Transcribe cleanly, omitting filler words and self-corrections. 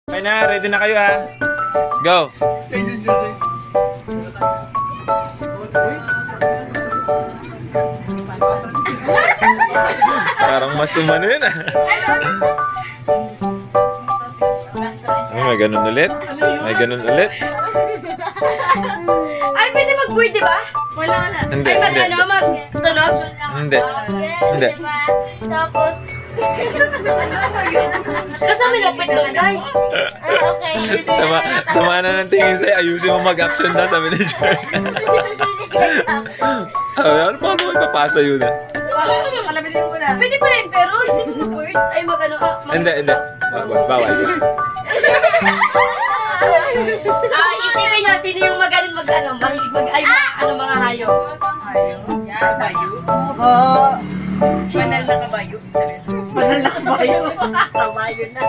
Okay na, ready na kayo ha. Go! Parang mas umano yun ah. May ganun ulit? May ganun ulit? Ay, pwede mag-word, di ba? Wala na. Hindi, Ay, hindi. mag-ano, mag-tunog? Hindi. Hindi. Diba? Tapos, kasi may lupit doon, tay. Okay. Sama na ng tingin sa'yo, ayusin mo mag-action na, sabi ni Jordan. Ano pa mo ipapasa yun ah? Kalamitin mo na. Pwede pa rin, pero hindi mo mag-word. Ay, mag-ano, Hindi, hindi. Bawal. Isipin niya, sino yung magaling mag-ano, mahilig mag-ay, ano mga hayop. Ayaw. Yan, bayo. Banal na kabayo. Banal na kabayo. Kabayo na.